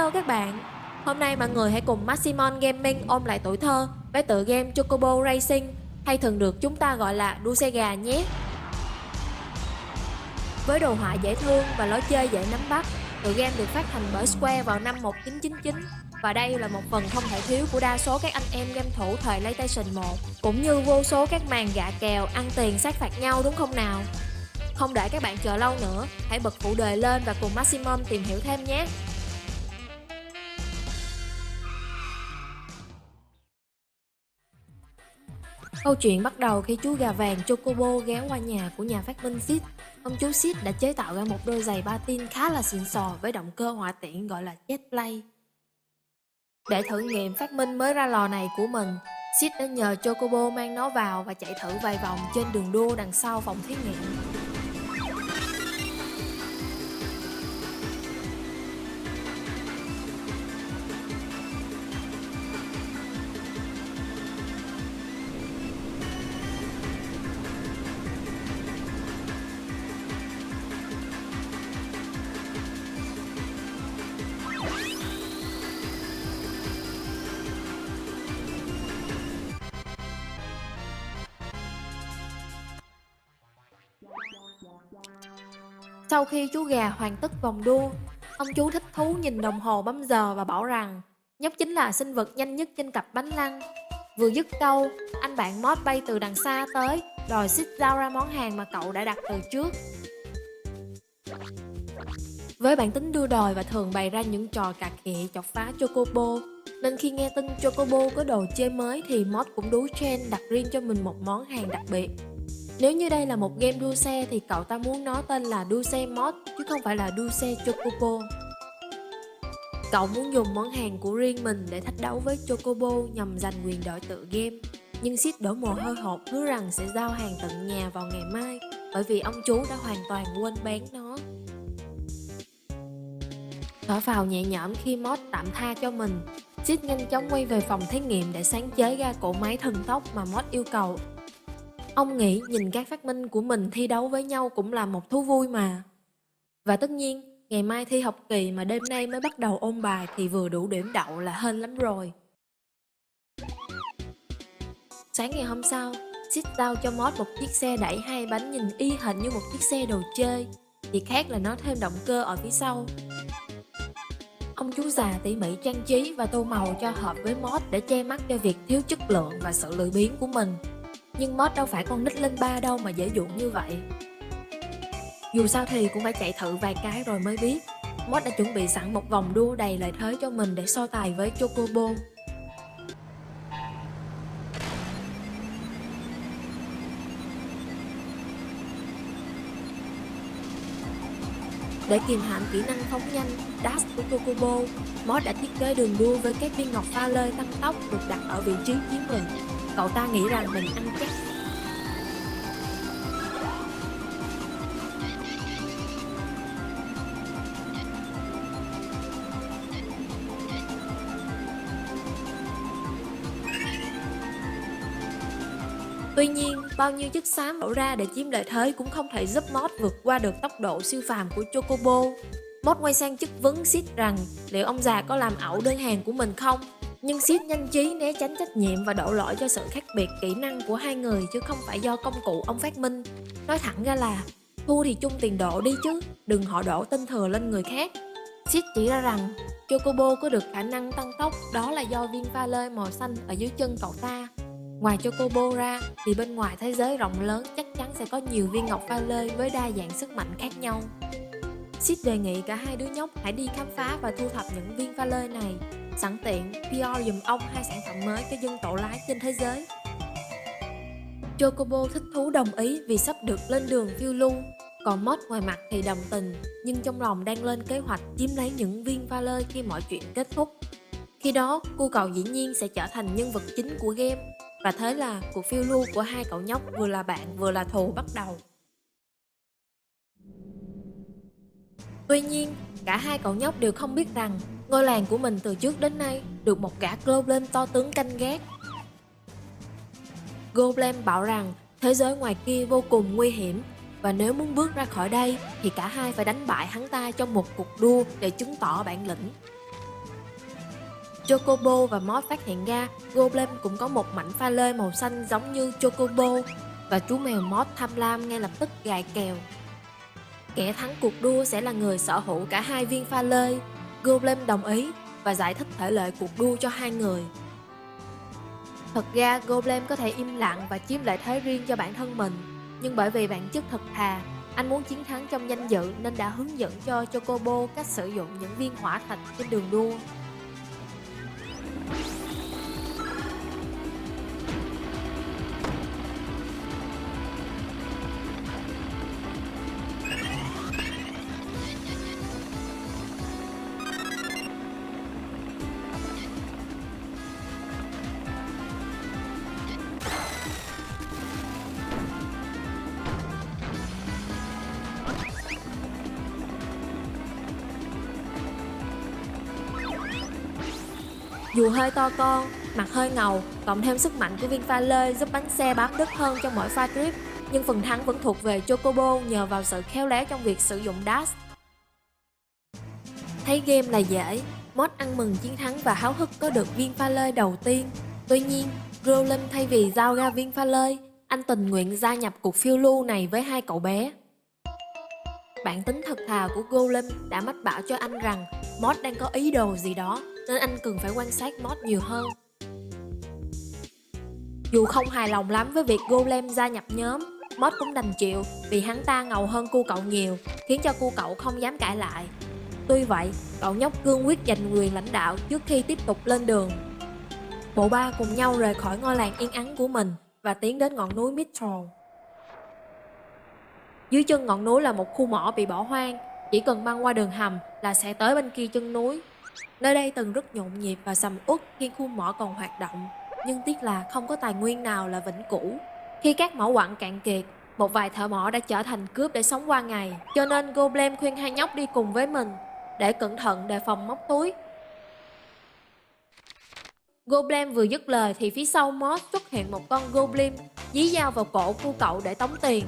Hello các bạn. Hôm nay mọi người hãy cùng Maximon Gaming ôm lại tuổi thơ với tựa game Chocobo Racing, hay thường được chúng ta gọi là đua xe gà nhé. Với đồ họa dễ thương và lối chơi dễ nắm bắt, tựa game được phát hành bởi Square vào năm 1999 và đây là một phần không thể thiếu của đa số các anh em game thủ thời PlayStation 1, cũng như vô số các màn gạ kèo ăn tiền sát phạt nhau, đúng không nào? Không để các bạn chờ lâu nữa, hãy bật phụ đề lên và cùng Maximum tìm hiểu thêm nhé. Câu chuyện bắt đầu khi chú gà vàng Chocobo ghé qua nhà của nhà phát minh Sid. Ông chú Sid đã chế tạo ra một đôi giày patin khá là xịn sò với động cơ hỏa tiễn gọi là Jetblade. Để thử nghiệm phát minh mới ra lò này của mình, Sid đã nhờ Chocobo mang nó vào và chạy thử vài vòng trên đường đua đằng sau phòng thí nghiệm. Sau khi chú gà hoàn tất vòng đua, ông chú thích thú nhìn đồng hồ bấm giờ và bảo rằng nhóc chính là sinh vật nhanh nhất trên cặp bánh lăng. Vừa dứt câu, anh bạn Mod bay từ đằng xa tới, đòi Sid giao ra món hàng mà cậu đã đặt từ trước. Với bản tính đua đòi và thường bày ra những trò cà khịa chọc phá Chocobo, nên khi nghe tin Chocobo có đồ chơi mới thì Mod cũng đú trend đặt riêng cho mình một món hàng đặc biệt. Nếu như đây là một game đua xe thì cậu ta muốn nó tên là đua xe Mod chứ không phải là đua xe Chocobo. Cậu muốn dùng món hàng của riêng mình để thách đấu với Chocobo nhằm giành quyền đổi tựa game. Nhưng Sid đổ mồ hôi hột hứa rằng sẽ giao hàng tận nhà vào ngày mai, bởi vì ông chú đã hoàn toàn quên bán nó. Thở phào nhẹ nhõm khi Mod tạm tha cho mình, Sid nhanh chóng quay về phòng thí nghiệm để sáng chế ra cỗ máy thần tốc mà Mod yêu cầu. Ông nghĩ nhìn các phát minh của mình thi đấu với nhau cũng là một thú vui mà. Và tất nhiên, ngày mai thi học kỳ mà đêm nay mới bắt đầu ôn bài thì vừa đủ điểm đậu là hên lắm rồi. Sáng ngày hôm sau, Sid giao cho Mod một chiếc xe đẩy hai bánh nhìn y hệt như một chiếc xe đồ chơi, chỉ khác là nó thêm động cơ ở phía sau. Ông chú già tỉ mỉ trang trí và tô màu cho hợp với Mod để che mắt cho việc thiếu chất lượng và sự lười biếng của mình. Nhưng Mod đâu phải con nít lên 3 đâu mà dễ dụ như vậy. Dù sao thì cũng phải chạy thử vài cái rồi mới biết. Mod đã chuẩn bị sẵn một vòng đua đầy lợi thế cho mình để so tài với Chocobo. Để kìm hãm kỹ năng phóng nhanh, dash của Chocobo, Mod đã thiết kế đường đua với các viên ngọc pha lê tăng tốc được đặt ở vị trí chiến lược. Cậu ta nghĩ rằng mình ăn chắc. Tuy nhiên, bao nhiêu chất xám đổ ra để chiếm lợi thế cũng không thể giúp Mod vượt qua được tốc độ siêu phàm của Chocobo. Mod quay sang chất vấn Sid rằng liệu ông già có làm ẩu đơn hàng của mình không? Nhưng Sid nhanh trí né tránh trách nhiệm và đổ lỗi cho sự khác biệt kỹ năng của hai người chứ không phải do công cụ ông phát minh. Nói thẳng ra là thua thì chung tiền độ đi chứ, đừng họ đổ tên thừa lên người khác. Sid chỉ ra rằng Chocobo có được khả năng tăng tốc đó là do viên pha lê màu xanh ở dưới chân cậu ta. Ngoài Chocobo ra thì bên ngoài thế giới rộng lớn chắc chắn sẽ có nhiều viên ngọc pha lê với đa dạng sức mạnh khác nhau. Sid đề nghị cả hai đứa nhóc hãy đi khám phá và thu thập những viên pha lê này, sẵn tiện PR giùm ông hai sản phẩm mới cho dân tổ lái trên thế giới. Chocobo thích thú đồng ý vì sắp được lên đường phiêu lưu, còn Mod ngoài mặt thì đồng tình nhưng trong lòng đang lên kế hoạch chiếm lấy những viên pha lê khi mọi chuyện kết thúc. Khi đó, cô cậu dĩ nhiên sẽ trở thành nhân vật chính của game, và thế là cuộc phiêu lưu của hai cậu nhóc vừa là bạn vừa là thù bắt đầu. Tuy nhiên, cả hai cậu nhóc đều không biết rằng ngôi làng của mình từ trước đến nay được một gã Goblin to tướng canh gác. Goblin bảo rằng thế giới ngoài kia vô cùng nguy hiểm và nếu muốn bước ra khỏi đây thì cả hai phải đánh bại hắn ta trong một cuộc đua để chứng tỏ bản lĩnh. Chocobo và Mod phát hiện ra Goblem cũng có một mảnh pha lê màu xanh giống như Chocobo, và chú mèo Mod tham lam ngay lập tức gài kèo. Kẻ thắng cuộc đua sẽ là người sở hữu cả 2 viên pha lê. Goblem đồng ý và giải thích thể lệ cuộc đua cho 2 người. Thật ra Goblem có thể im lặng và chiếm lợi thế riêng cho bản thân mình, nhưng bởi vì bản chất thật thà, anh muốn chiến thắng trong danh dự nên đã hướng dẫn cho Chocobo cách sử dụng những viên hỏa thạch trên đường đua. Dù hơi to con, mặt hơi ngầu, cộng thêm sức mạnh của viên pha lê giúp bánh xe bám đứt hơn trong mỗi pha trip, nhưng phần thắng vẫn thuộc về Chocobo nhờ vào sự khéo léo trong việc sử dụng dash. Thấy game là dễ, Mod ăn mừng chiến thắng và háo hức có được viên pha lê đầu tiên. Tuy nhiên, Golem thay vì giao ra viên pha lê, anh tình nguyện gia nhập cuộc phiêu lưu này với 2 cậu bé. Bản tính thật thà của Golem đã mách bảo cho anh rằng Mod đang có ý đồ gì đó, nên anh cần phải quan sát Mod nhiều hơn. Dù không hài lòng lắm với việc Golem gia nhập nhóm, Mod cũng đành chịu vì hắn ta ngầu hơn cu cậu nhiều, khiến cho cu cậu không dám cãi lại. Tuy vậy, cậu nhóc cương quyết giành quyền lãnh đạo trước khi tiếp tục lên đường. Bộ ba cùng nhau rời khỏi ngôi làng yên ắng của mình và tiến đến ngọn núi Mithril. Dưới chân ngọn núi là một khu mỏ bị bỏ hoang, chỉ cần băng qua đường hầm là sẽ tới bên kia chân núi. Nơi đây từng rất nhộn nhịp và sầm uất khi khu mỏ còn hoạt động, nhưng tiếc là không có tài nguyên nào là vĩnh cửu. Khi các mỏ quặng cạn kiệt, một vài thợ mỏ đã trở thành cướp để sống qua ngày, cho nên Golem khuyên 2 nhóc đi cùng với mình để cẩn thận đề phòng móc túi. Golem vừa dứt lời thì phía sau Mod xuất hiện một con Goblin dí dao vào cổ của cậu để tống tiền.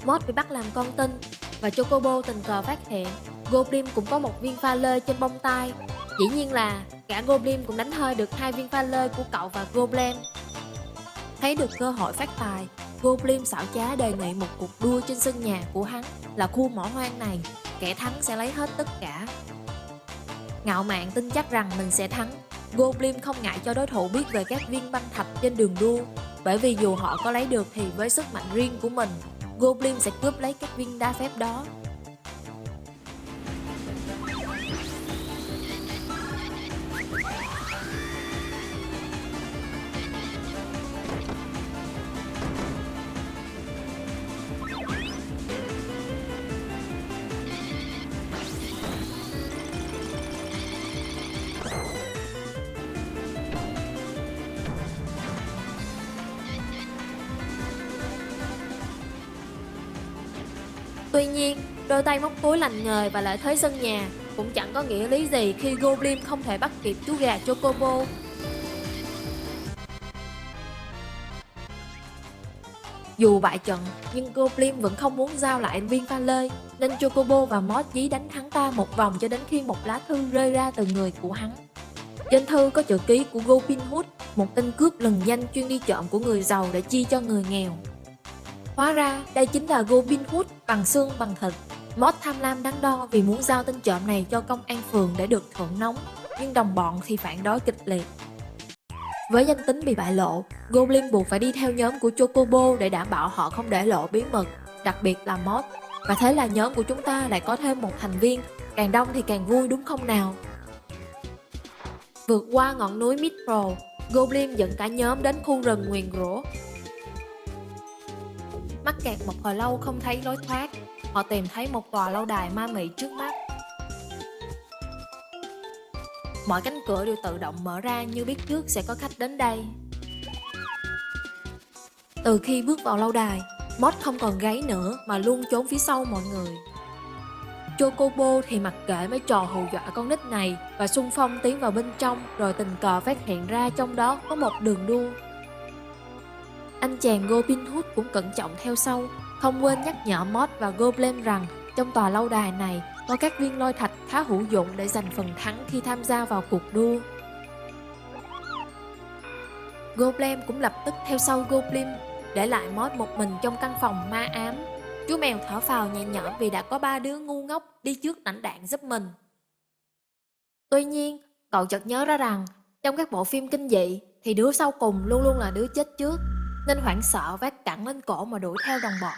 Mod bị bắt làm con tin và Chocobo tình cờ phát hiện Goblin cũng có một viên pha lê trên bông tai. Dĩ nhiên là cả Goblin cũng đánh hơi được 2 viên pha lê của cậu và Golem. Thấy được cơ hội phát tài, Goblin xảo trá đề nghị một cuộc đua trên sân nhà của hắn là khu mỏ hoang này, kẻ thắng sẽ lấy hết tất cả. Ngạo mạn tin chắc rằng mình sẽ thắng, Goblin không ngại cho đối thủ biết về các viên băng thạch trên đường đua, bởi vì dù họ có lấy được thì với sức mạnh riêng của mình, Goblin sẽ cướp lấy các viên đá phép đó. Tuy nhiên, đôi tay móc túi lành nghề và lợi thế sân nhà cũng chẳng có nghĩa lý gì khi Goblin không thể bắt kịp chú gà Chocobo. Dù bại trận, nhưng Goblin vẫn không muốn giao lại viên pha lê, nên Chocobo và Mod dí đánh hắn ta một vòng cho đến khi một lá thư rơi ra từ người của hắn. Trên thư có chữ ký của Robin Hood, một tên cướp lừng danh chuyên đi trộm của người giàu để chia cho người nghèo. Hóa ra đây chính là Robin Hood bằng xương bằng thịt. Mod tham lam đắn đo vì muốn giao tên trộm này cho công an phường để được thưởng nóng, nhưng đồng bọn thì phản đối kịch liệt. Với danh tính bị bại lộ, Goblin buộc phải đi theo nhóm của Chocobo để đảm bảo họ không để lộ bí mật, đặc biệt là Mod. Và thế là nhóm của chúng ta lại có thêm một thành viên, càng đông thì càng vui đúng không nào? Vượt qua ngọn núi Mithril, Goblin dẫn cả nhóm đến khu rừng nguyền rủa. Mắc kẹt một hồi lâu không thấy lối thoát, họ tìm thấy một tòa lâu đài ma mị trước mắt. Mọi cánh cửa đều tự động mở ra như biết trước sẽ có khách đến đây. Từ khi bước vào lâu đài, Mod không còn gáy nữa mà luôn trốn phía sau mọi người. Chocobo thì mặc kệ mấy trò hù dọa con nít này và xung phong tiến vào bên trong, rồi tình cờ phát hiện ra trong đó có một đường đua. Anh chàng Robin Hood cũng cẩn trọng theo sau, không quên nhắc nhở Mod và Goblin rằng trong tòa lâu đài này có các viên lôi thạch khá hữu dụng để giành phần thắng khi tham gia vào cuộc đua. Goblin cũng lập tức theo sau Goblin, để lại Mod một mình trong căn phòng ma ám. Chú mèo thở phào nhẹ nhõm vì đã có 3 đứa ngu ngốc đi trước lãnh đạn giúp mình. Tuy nhiên, cậu chợt nhớ ra rằng trong các bộ phim kinh dị thì đứa sau cùng luôn luôn là đứa chết trước, nên hoảng sợ vác cẳng lên cổ mà đuổi theo đồng bọn.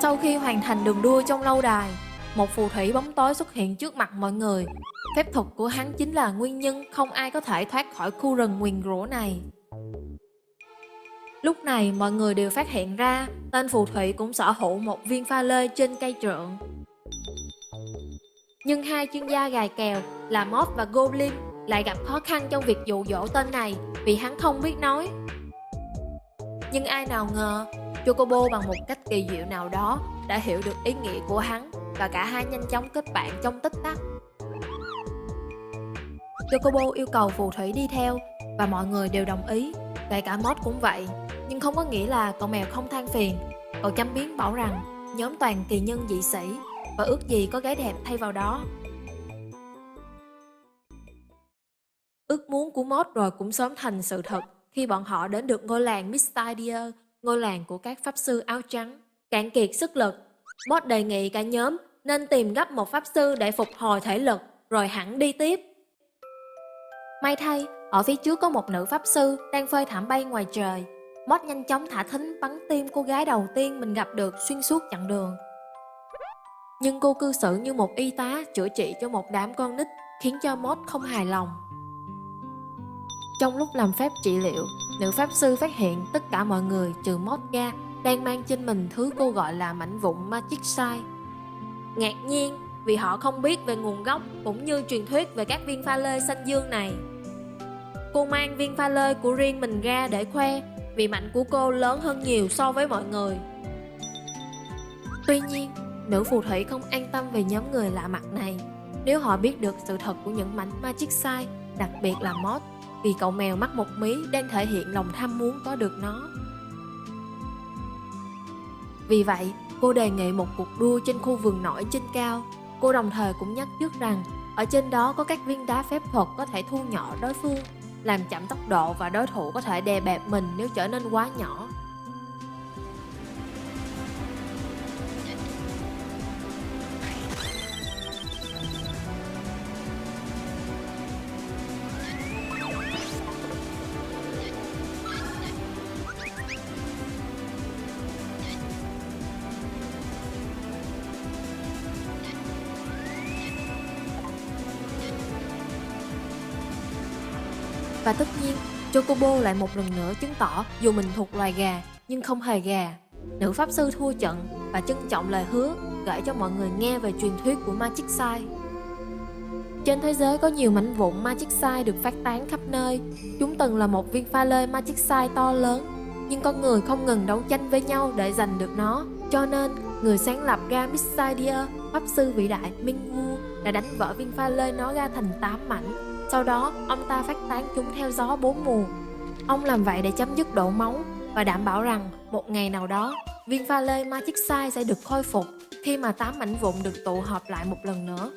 Sau khi hoàn thành đường đua trong lâu đài, một phù thủy bóng tối xuất hiện trước mặt mọi người. Phép thuật của hắn chính là nguyên nhân không ai có thể thoát khỏi khu rừng nguyền rủa này. Lúc này mọi người đều phát hiện ra tên phù thủy cũng sở hữu một viên pha lê trên cây trượng. Nhưng hai chuyên gia gài kèo là Mod và Goblin lại gặp khó khăn trong việc dụ dỗ tên này vì hắn không biết nói. Nhưng ai nào ngờ Chocobo bằng một cách kỳ diệu nào đó đã hiểu được ý nghĩa của hắn, và cả hai nhanh chóng kết bạn trong tích tắc. Chocobo yêu cầu phù thủy đi theo và mọi người đều đồng ý, kể cả Mod cũng vậy. Nhưng không có nghĩa là cậu mèo không than phiền. Cậu chăm biếm bảo rằng nhóm toàn kỳ nhân dị sĩ và ước gì có gái đẹp thay vào đó. Ước muốn của Mod rồi cũng sớm thành sự thật khi bọn họ đến được ngôi làng Mystidia, ngôi làng của các pháp sư áo trắng. Cạn kiệt sức lực, Mod đề nghị cả nhóm nên tìm gấp một pháp sư để phục hồi thể lực rồi hẳn đi tiếp. May thay, ở phía trước có một nữ pháp sư đang phơi thảm bay ngoài trời. Mod nhanh chóng thả thính bắn tim cô gái đầu tiên mình gặp được xuyên suốt chặng đường. Nhưng cô cư xử như một y tá chữa trị cho một đám con nít, khiến cho Mod không hài lòng. Trong lúc làm phép trị liệu, nữ pháp sư phát hiện tất cả mọi người trừ Mod ra đang mang trên mình thứ cô gọi là mảnh vụn Magic Sai. Ngạc nhiên vì họ không biết về nguồn gốc cũng như truyền thuyết về các viên pha lê xanh dương này. Cô mang viên pha lê của riêng mình ra để khoe vì mạnh của cô lớn hơn nhiều so với mọi người. Tuy nhiên, nữ phù thủy không an tâm về nhóm người lạ mặt này. Nếu họ biết được sự thật của những mảnh Magic Sai, đặc biệt là Mod, vì cậu mèo mắt một mí đang thể hiện lòng tham muốn có được nó. Vì vậy, cô đề nghị một cuộc đua trên khu vườn nổi trên cao. Cô đồng thời cũng nhắc trước rằng ở trên đó có các viên đá phép thuật có thể thu nhỏ đối phương, làm chậm tốc độ và đối thủ có thể đè bẹp mình nếu trở nên quá nhỏ. Và tất nhiên, Chocobo lại một lần nữa chứng tỏ dù mình thuộc loài gà nhưng không hề gà. Nữ pháp sư thua trận và trân trọng lời hứa kể cho mọi người nghe về truyền thuyết của Magic Sai. Trên thế giới có nhiều mảnh vụn Magic Sai được phát tán khắp nơi. Chúng từng là một viên pha lê Magic Sai to lớn, nhưng con người không ngừng đấu tranh với nhau để giành được nó. Cho nên, người sáng lập ra Mystidia, pháp sư vĩ đại Mingwu, đã đánh vỡ viên pha lê nó ra thành 8 mảnh. Sau đó, ông ta phát tán chúng theo gió 4 mùa. Ông làm vậy để chấm dứt đổ máu và đảm bảo rằng một ngày nào đó, viên pha lê Magic Sai sẽ được khôi phục khi mà 8 mảnh vụn được tụ họp lại một lần nữa.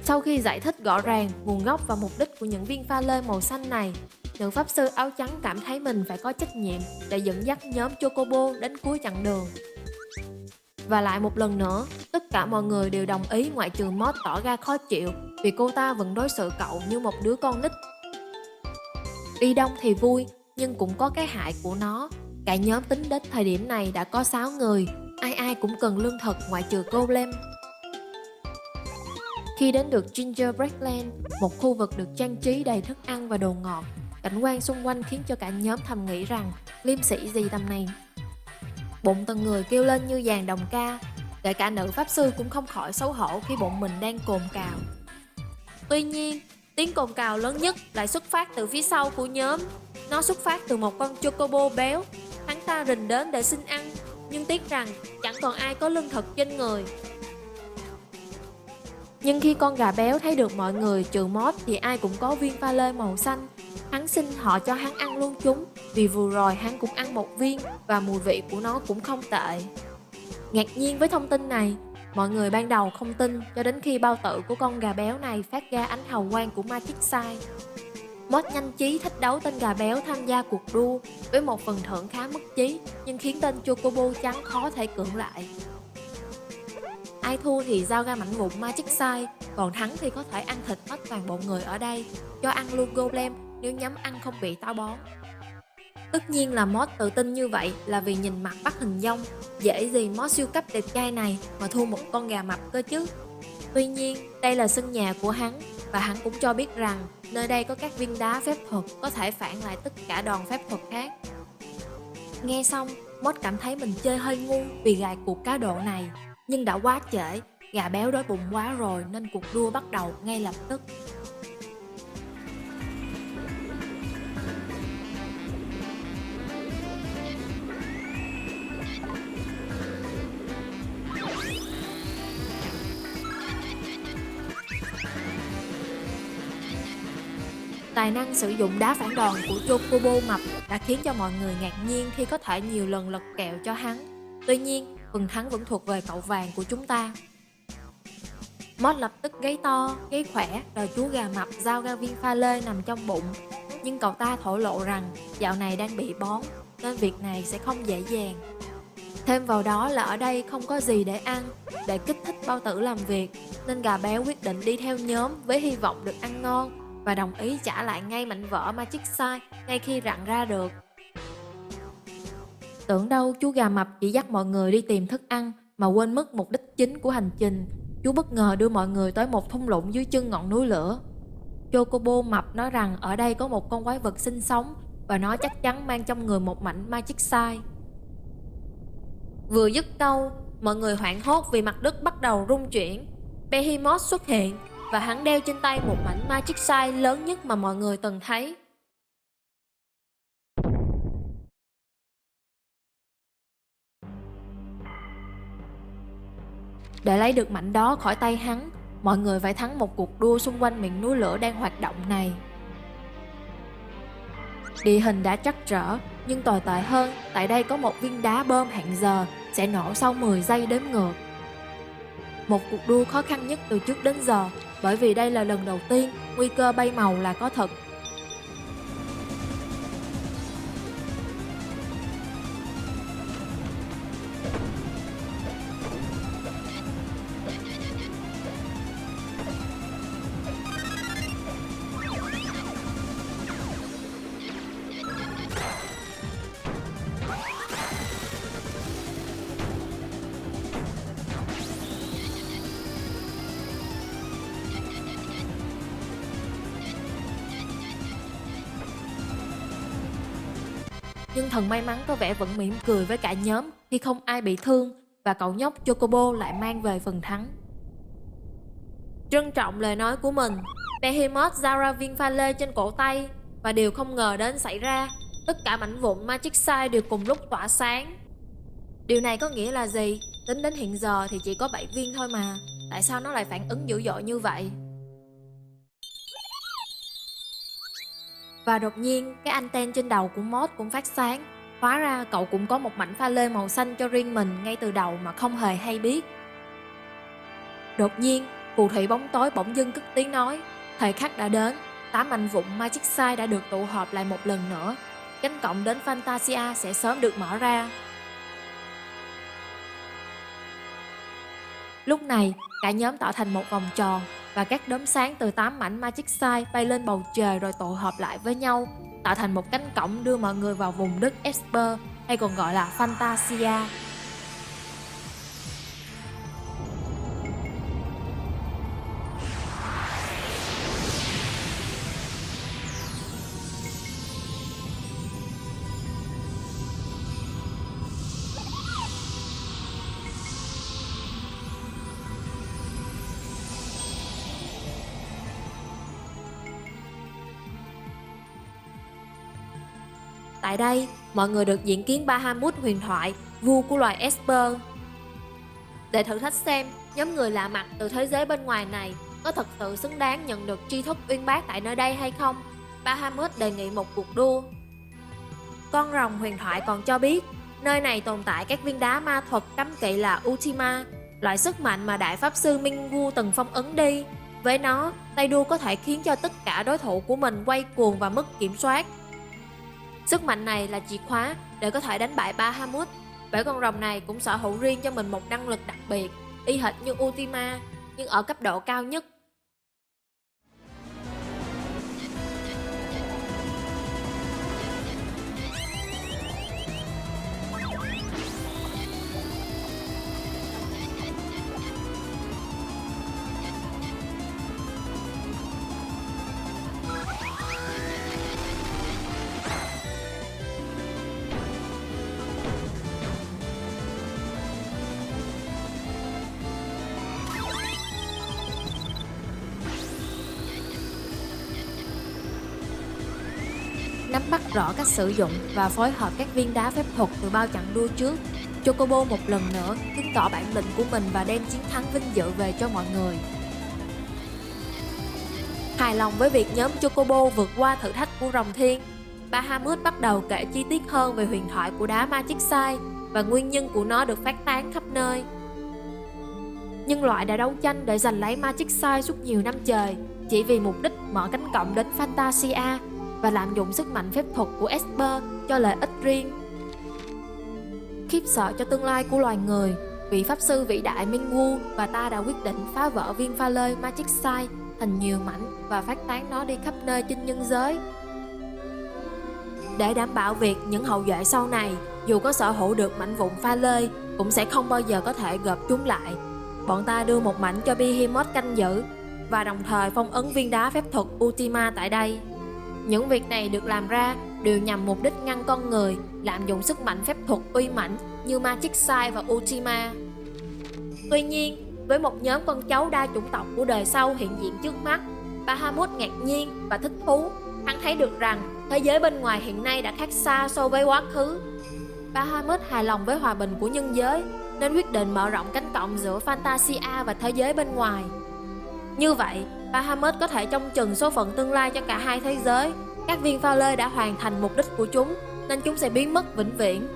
Sau khi giải thích rõ ràng nguồn gốc và mục đích của những viên pha lê màu xanh này, nữ pháp sư áo trắng cảm thấy mình phải có trách nhiệm để dẫn dắt nhóm Chocobo đến cuối chặng đường. Và lại một lần nữa, tất cả mọi người đều đồng ý ngoại trừ Mod tỏ ra khó chịu vì cô ta vẫn đối xử cậu như một đứa con nít. Đi đông thì vui, nhưng cũng có cái hại của nó. Cả nhóm tính đến thời điểm này đã có 6 người, ai ai cũng cần lương thực ngoại trừ Golem. Khi đến được Gingerbread Land, một khu vực được trang trí đầy thức ăn và đồ ngọt, cảnh quan xung quanh khiến cho cả nhóm thầm nghĩ rằng liêm sĩ gì tầm này. Bụng từng người kêu lên như dàn đồng ca, kể cả nữ pháp sư cũng không khỏi xấu hổ khi bụng mình đang cồn cào. Tuy nhiên, tiếng cồn cào lớn nhất lại xuất phát từ phía sau của nhóm. Nó xuất phát từ một con chocobo béo. Hắn ta rình đến để xin ăn, nhưng tiếc rằng chẳng còn ai có lương thực trên người. Nhưng khi con gà béo thấy được mọi người trừ Mod thì ai cũng có viên pha lê màu xanh. Hắn xin họ cho hắn ăn luôn chúng, vì vừa rồi hắn cũng ăn một viên và mùi vị của nó cũng không tệ. Ngạc nhiên với thông tin này, mọi người ban đầu không tin cho đến khi bao tử của con gà béo này phát ra ánh hào quang của Magic Sign. Mod nhanh trí thách đấu tên gà béo tham gia cuộc đua với một phần thưởng khá mất trí, nhưng khiến tên Chocobo trắng khó thể cưỡng lại. Ai thua thì giao ra mảnh vụn Magic Sign, còn thắng thì có thể ăn thịt hết toàn bộ người ở đây, cho ăn luôn Golem nếu nhắm ăn không bị táo bón. Tất nhiên là Mod tự tin như vậy là vì nhìn mặt bắt hình dong, dễ gì Mod siêu cấp đẹp trai này mà thua một con gà mập cơ chứ. Tuy nhiên, đây là sân nhà của hắn, và hắn cũng cho biết rằng nơi đây có các viên đá phép thuật có thể phản lại tất cả đòn phép thuật khác. Nghe xong, Mod cảm thấy mình chơi hơi ngu vì gài cuộc cá độ này, nhưng đã quá trễ, gà béo đói bụng quá rồi nên cuộc đua bắt đầu ngay lập tức. Tài năng sử dụng đá phản đòn của Chocobo mập đã khiến cho mọi người ngạc nhiên khi có thể nhiều lần lật kèo cho hắn. Tuy nhiên, phần thắng vẫn thuộc về cậu vàng của chúng ta. Mod lập tức gáy to, gáy khỏe, đòi chú gà mập giao ra viên pha lê nằm trong bụng. Nhưng cậu ta thổ lộ rằng dạo này đang bị bón, nên việc này sẽ không dễ dàng. Thêm vào đó là ở đây không có gì để ăn, để kích thích bao tử làm việc, nên gà béo quyết định đi theo nhóm với hy vọng được ăn ngon, và đồng ý trả lại ngay mảnh vỡ Magic Sign ngay khi rặn ra được. Tưởng đâu chú gà mập chỉ dắt mọi người đi tìm thức ăn mà quên mất mục đích chính của hành trình. Chú bất ngờ đưa mọi người tới một thung lũng dưới chân ngọn núi lửa. Chocobo mập nói rằng ở đây có một con quái vật sinh sống và nó chắc chắn mang trong người một mảnh Magic Sign. Vừa dứt câu, mọi người hoảng hốt vì mặt đất bắt đầu rung chuyển. Behemoth xuất hiện và hắn đeo trên tay một mảnh Magic Sign lớn nhất mà mọi người từng thấy. Để lấy được mảnh đó khỏi tay hắn, mọi người phải thắng một cuộc đua xung quanh miệng núi lửa đang hoạt động này. Địa hình đã trắc trở, nhưng tồi tệ hơn, tại đây có một viên đá bơm hẹn giờ sẽ nổ sau 10 giây đếm ngược. Một cuộc đua khó khăn nhất từ trước đến giờ, bởi vì đây là lần đầu tiên nguy cơ bay màu là có thật. Nhưng thần may mắn có vẻ vẫn mỉm cười với cả nhóm khi không ai bị thương, và cậu nhóc Chocobo lại mang về phần thắng. Trân trọng lời nói của mình, Behemoth giao ra viên pha lê trên cổ tay, và điều không ngờ đến xảy ra. Tất cả mảnh vụn Magic Sign đều cùng lúc tỏa sáng. Điều này có nghĩa là gì? Tính đến hiện giờ thì chỉ có 7 viên thôi mà. Tại sao nó lại phản ứng dữ dội như vậy? Và đột nhiên, cái anten trên đầu của Mod cũng phát sáng. Hóa ra cậu cũng có một mảnh pha lê màu xanh cho riêng mình ngay từ đầu mà không hề hay biết. Đột nhiên, phù thủy bóng tối bỗng dưng cất tiếng nói. Thời khắc đã đến, 8 mảnh vụn Magic Sign đã được tụ họp lại một lần nữa. Cánh cổng đến Fantasia sẽ sớm được mở ra. Lúc này, cả nhóm tạo thành một vòng tròn và các đốm sáng từ 8 mảnh Magic Sign bay lên bầu trời rồi tụ hợp lại với nhau, tạo thành một cánh cổng đưa mọi người vào vùng đất Esper, hay còn gọi là Fantasia. Tại đây, mọi người được diện kiến Bahamut huyền thoại, vua của loài Esper. Để thử thách xem nhóm người lạ mặt từ thế giới bên ngoài này có thật sự xứng đáng nhận được tri thức uyên bác tại nơi đây hay không, Bahamut đề nghị một cuộc đua. Con rồng huyền thoại còn cho biết, nơi này tồn tại các viên đá ma thuật cấm kỵ là Ultima, loại sức mạnh mà Đại Pháp Sư Minwu từng phong ấn đi. Với nó, tay đua có thể khiến cho tất cả đối thủ của mình quay cuồng và mất kiểm soát. Sức mạnh này là chìa khóa để có thể đánh bại Bahamut, bởi con rồng này cũng sở hữu riêng cho mình một năng lực đặc biệt, y hệt như Ultima, nhưng ở cấp độ cao nhất. Nắm bắt rõ cách sử dụng và phối hợp các viên đá phép thuật từ bao chặng đua trước, Chocobo một lần nữa chứng tỏ bản lĩnh của mình và đem chiến thắng vinh dự về cho mọi người. Hài lòng với việc nhóm Chocobo vượt qua thử thách của rồng thiên, Bahamut bắt đầu kể chi tiết hơn về huyền thoại của đá Magic Sign và nguyên nhân của nó được phát tán khắp nơi. Nhân loại đã đấu tranh để giành lấy Magic Sign suốt nhiều năm trời, chỉ vì mục đích mở cánh cổng đến Fantasia và lạm dụng sức mạnh phép thuật của Esper cho lợi ích riêng. Khiếp sợ cho tương lai của loài người, vị pháp sư vĩ đại Minwu và ta đã quyết định phá vỡ viên pha lê Magic Sign thành nhiều mảnh và phát tán nó đi khắp nơi trên nhân giới. Để đảm bảo việc những hậu duệ sau này, dù có sở hữu được mảnh vụn pha lê, cũng sẽ không bao giờ có thể gộp chúng lại, bọn ta đưa một mảnh cho Behemoth canh giữ và đồng thời phong ấn viên đá phép thuật Ultima tại đây. Những việc này được làm ra đều nhằm mục đích ngăn con người lạm dụng sức mạnh phép thuật uy mãnh như Magic Sign và Ultima. Tuy nhiên, với một nhóm con cháu đa chủng tộc của đời sau hiện diện trước mắt, Bahamut ngạc nhiên và thích thú. Hắn thấy được rằng thế giới bên ngoài hiện nay đã khác xa so với quá khứ. Bahamut hài lòng với hòa bình của nhân giới nên quyết định mở rộng cánh cổng giữa Fantasia và thế giới bên ngoài. Như vậy, Bahamut có thể trông chừng số phận tương lai cho cả hai thế giới. Các viên pha lê đã hoàn thành mục đích của chúng, nên chúng sẽ biến mất vĩnh viễn.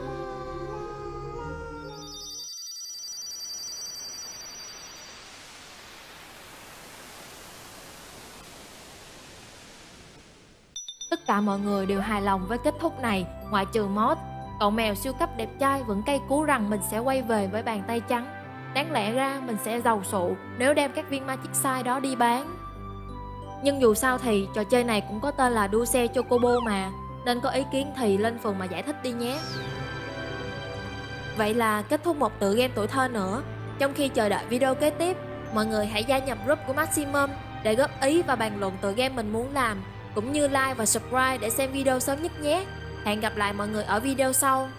Tất cả mọi người đều hài lòng với kết thúc này, ngoại trừ Moth. Cậu mèo siêu cấp đẹp trai vẫn cay cú rằng mình sẽ quay về với bàn tay trắng. Đáng lẽ ra mình sẽ giàu sụ nếu đem các viên Magic Sign đó đi bán. Nhưng dù sao thì trò chơi này cũng có tên là đua xe Chocobo mà, nên có ý kiến thì lên phần mà giải thích đi nhé. Vậy là kết thúc một tựa game tuổi thơ nữa. Trong khi chờ đợi video kế tiếp, mọi người hãy gia nhập group của Maximum để góp ý và bàn luận tựa game mình muốn làm, cũng như like và subscribe để xem video sớm nhất nhé. Hẹn gặp lại mọi người ở video sau.